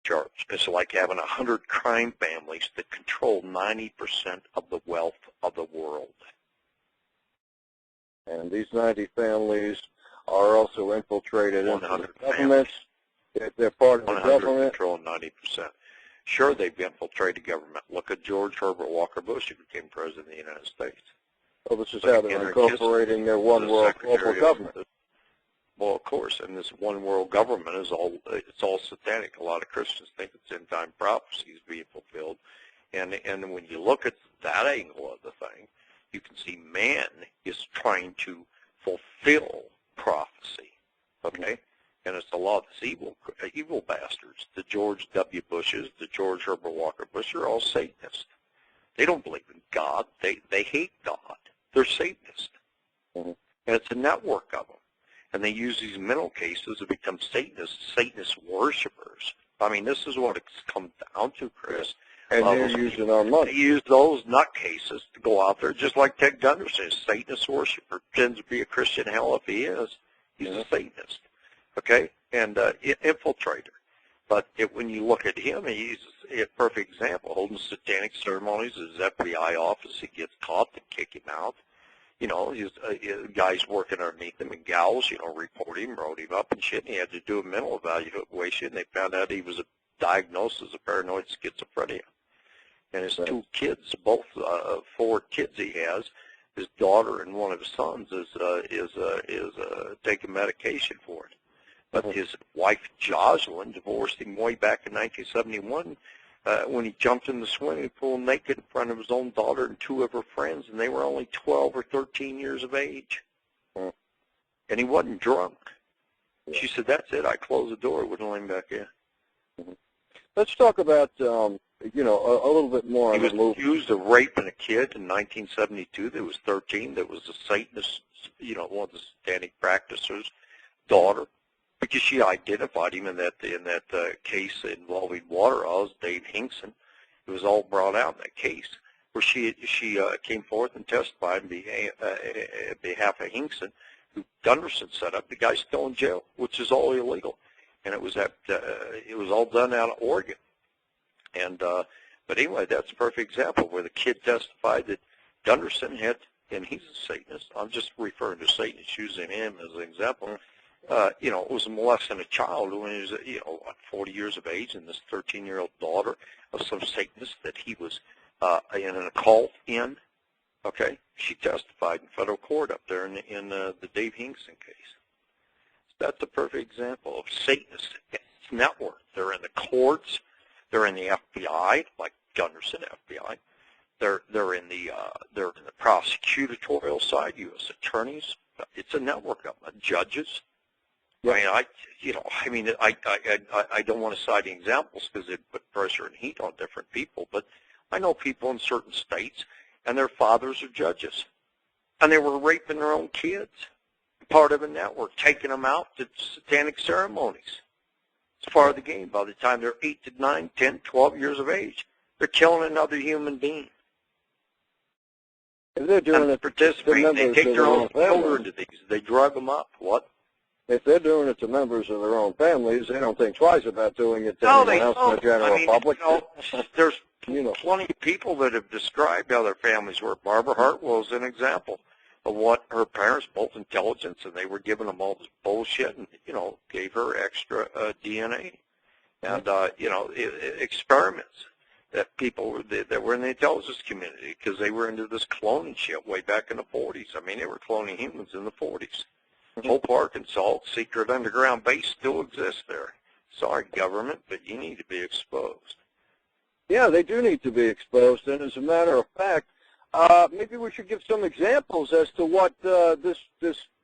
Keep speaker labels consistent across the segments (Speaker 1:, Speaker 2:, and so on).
Speaker 1: charts. It's like having 100 crime families that control 90% of the wealth of the world.
Speaker 2: And these 90 families are also infiltrated into the governments. They're part of the government.
Speaker 1: Control 90%. Sure, they've infiltrated government. Look at George Herbert Walker Bush, who became president of the United States.
Speaker 2: Well, this is how they're incorporating their one world global government.
Speaker 1: Well, of course, and this one world government is it's all satanic. A lot of Christians think it's end time prophecies being fulfilled. And when you look at that angle of the thing, you can see man is trying to fulfill prophecy. Okay? And it's a lot of these evil bastards. The George W. Bushes, the George Herbert Walker Bush are all Satanists. They don't believe in God. They hate God. They're Satanists.
Speaker 2: Mm-hmm.
Speaker 1: And it's a network of them. And they use these mental cases to become Satanist worshipers. I mean, this is what it's come down to, Chris.
Speaker 2: And they're using our money.
Speaker 1: They use those nutcases to go out there, just like Ted Gunderson, Satanist worshiper. Pretends to be a Christian. Hell, if he is, he's a Satanist. Okay? And infiltrator. But when you look at him, he's a perfect example. Holding satanic ceremonies at his FBI office. He gets caught, they kick him out. You know, guys working underneath him and gals, you know, report him, wrote him up and shit. And he had to do a mental evaluation. They found out he was diagnosed as a paranoid schizophrenia. And his two kids, both 4 kids he has, his daughter and one of his sons is taking medication for it. But his wife Jocelyn divorced him way back in 1971 when he jumped in the swimming pool naked in front of his own daughter and 2 of her friends, and they were only 12 or 13 years of age. And he wasn't drunk. She said, "That's it. I closed the door. Wouldn't let him back in."
Speaker 2: Let's talk about, you know, a little bit more on the move.
Speaker 1: He was accused of raping a kid in 1972 that was 13, that was a Satanist, you know, one of the satanic practitioners' daughter, because she identified him in that case involving Waterhouse, Dave Hinkson. It was all brought out in that case, where she came forth and testified on behalf of Hinkson, who Gunderson set up. The guy's still in jail, which is all illegal. And it was it was all done out of Oregon. And but anyway, that's a perfect example where the kid testified that Gunderson had, and he's a Satanist. I'm just referring to Satanists, using him as an example. You know, was molesting a child when he was, you know, 40 years of age, and this 13-year-old daughter of some Satanist that he was in an occult in. Okay, she testified in federal court up there in the Dave Hinkson case. That's a perfect example of Satanist network. They're in the courts. They're in the FBI, like Gunderson FBI. They're in the prosecutorial side, U.S. attorneys. It's a network of them. Judges. I mean, I don't want to cite examples because it put pressure and heat on different people, but I know people in certain states, and their fathers are judges, and they were raping their own kids. Part of a network, taking them out to satanic ceremonies. It's part of the game. By the time they're 8 to 9, 10, 12 years of age, they're killing another human being.
Speaker 2: If they're doing it,
Speaker 1: participating, they take their own children to these. They drug them up. What?
Speaker 2: If they're doing it to members of their own families, they don't think twice about doing it to anyone else in the general public.
Speaker 1: There's plenty of people that have described how their families were. Barbara Hartwell is an example of what her parents, both intelligence, and they were giving them all this bullshit and, you know, gave her extra DNA. And, you know, experiments that people that were in the intelligence community because they were into this cloning shit way back in the 40s. I mean, they were cloning humans in the 40s. Hope, Arkansas, secret underground base still exists there. Sorry, government, but you need to be exposed.
Speaker 2: Yeah, they do need to be exposed. And as a matter of fact, maybe we should give some examples as to what this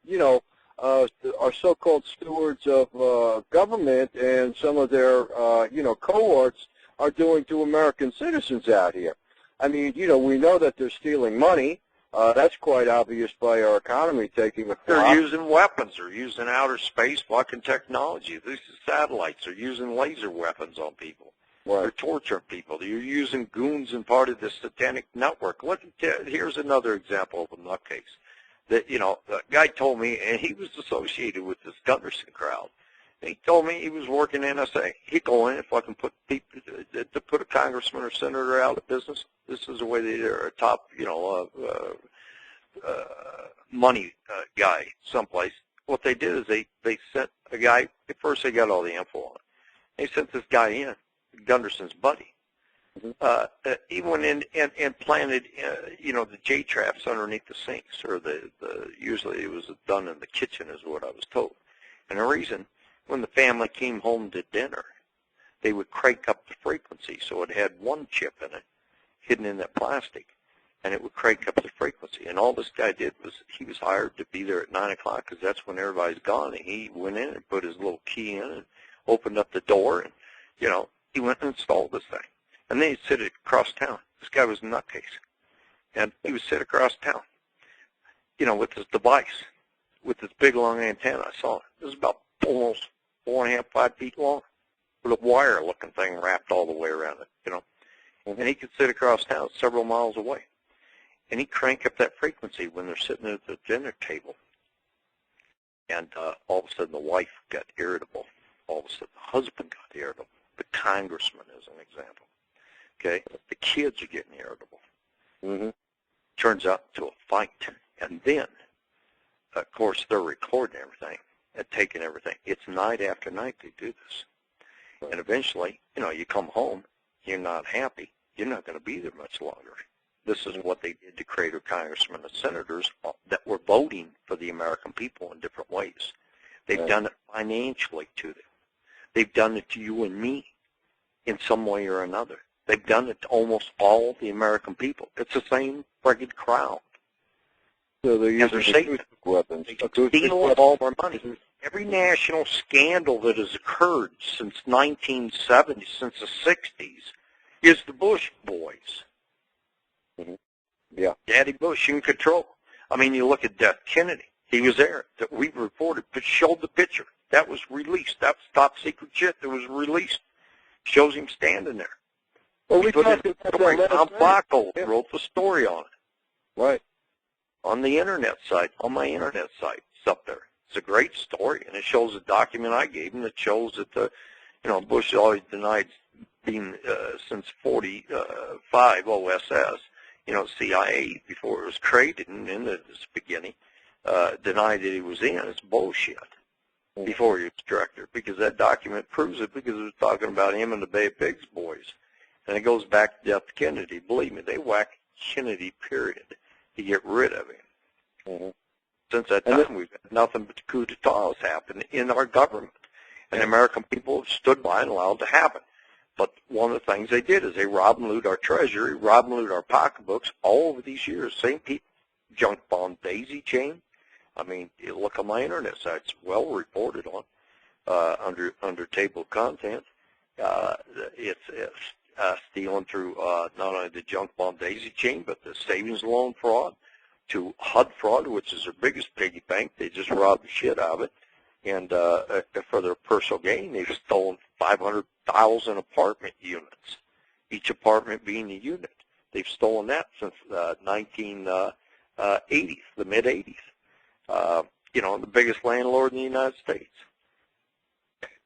Speaker 2: you know, our so-called stewards of government and some of their, you know, cohorts are doing to American citizens out here. I mean, you know, we know that they're stealing money. That's quite obvious by our economy taking a flop.
Speaker 1: They're using weapons. They're using outer space fucking technology. These satellites are using laser weapons on people.
Speaker 2: Right.
Speaker 1: They're torturing people. You're using goons and part of this satanic network. Here's another example of a nutcase. That, you know, a guy told me, and he was associated with this Gunderson crowd, He told me he was working NSA. He'd go in if I can put people to put a congressman or senator out of business. This is the way they're a top, money guy someplace. What they did is they sent a guy. At first, they got all the info on it. They sent this guy in, Gunderson's buddy. He went in and planted, the J traps underneath the sinks, or usually it was done in the kitchen, is what I was told. And the reason, when the family came home to dinner, they would crank up the frequency, so it had one chip in it, hidden in that plastic, and it would crank up the frequency. And all this guy did was he was hired to be there at 9 o'clock because that's when everybody's gone. And he went in and put his little key in and opened up the door, and he went and installed this thing. And then he'd sit across town. This guy was a nutcase. And he would sit across town, with his device, with this big long antenna. I saw it. It was about almost 4.5, 5 feet long, with a wire-looking thing wrapped all the way around it, And he could sit across town several miles away. And he'd crank up that frequency when they're sitting at the dinner table. And all of a sudden the wife got irritable. All of a sudden the husband got irritable. The congressman is an example. Okay, the kids are getting irritable. Turns out to a fight, and then, of course, they're recording everything and taking everything. It's night after night they do this, and eventually, you come home, you're not happy, you're not going to be there much longer. This is what they did to create congressmen and senators that were voting for the American people in different ways. They've done it financially to them. They've done it to you and me in some way or another. They've done it to almost all the American people. It's the same friggin' crowd.
Speaker 2: So they're using acoustic weapons.
Speaker 1: They steal all our money. Every national scandal that has occurred since 1970, since the 60s, is the Bush boys.
Speaker 2: Yeah.
Speaker 1: Daddy Bush in control. I mean, you look at Kennedy. He was there. That we reported, but showed the picture. That was released. That was top secret shit that was released. Shows him standing there.
Speaker 2: Well, we talked about that
Speaker 1: Tom Flacco wrote the story on it.
Speaker 2: Right.
Speaker 1: On the internet site, on my internet site. It's up there. It's a great story, and it shows a document I gave him that shows that Bush always denied being since 45 OSS. CIA before it was created and in its beginning denied that he was in. It's bullshit. Before he was director, because that document proves it, because it was talking about him and the Bay of Pigs boys. And it goes back to F. Kennedy. Believe me, they whacked Kennedy, period, to get rid of him. Since that time, we've had nothing but coup d'etats happen in our government. And the American people have stood by and allowed it to happen. But one of the things they did is they robbed and loot our treasury, robbed and loot our pocketbooks all over these years. Same people. Junk bond daisy chain. I mean, you look on my internet site, it's well reported on under table of contents. It's stealing through not only the junk bond daisy chain, but the savings loan fraud, to HUD fraud, which is their biggest piggy bank. They just robbed the shit out of it. And for their personal gain, they've stolen 500,000 apartment units, each apartment being a unit. They've stolen that since 1980s, the mid-'80s. The biggest landlord in the United States.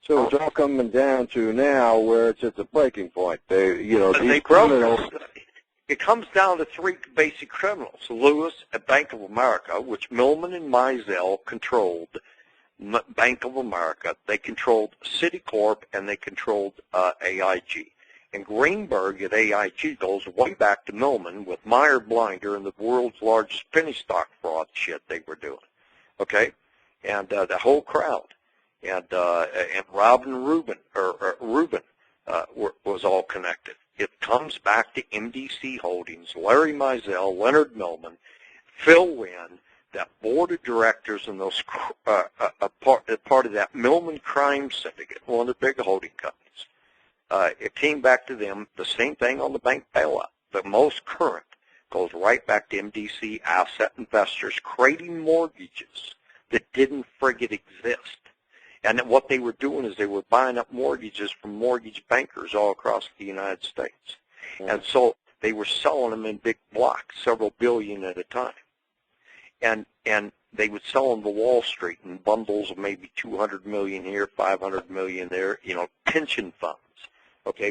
Speaker 2: So it's all coming down to now where it's at the breaking point.
Speaker 1: These criminals. It comes down to three basic criminals. Lewis at Bank of America, which Millman and Mizell controlled. Bank of America. They controlled Citicorp, and they controlled AIG. And Greenberg at AIG goes way back to Millman with Meyer Blinder and the world's largest penny stock fraud shit they were doing. Okay? And the whole crowd. And Robin Rubin, was all connected. It comes back to MDC Holdings, Larry Mizell, Leonard Millman, Phil Wynn, that board of directors and those part of that Millman crime syndicate, one of the big holding companies. It came back to them. The same thing on the bank bailout. The most current goes right back to MDC asset investors creating mortgages that didn't friggin' exist. And what they were doing is they were buying up mortgages from mortgage bankers all across the United States. And so they were selling them in big blocks, several billion at a time. And they would sell them to Wall Street in bundles of maybe 200 million here, 500 million there, pension funds.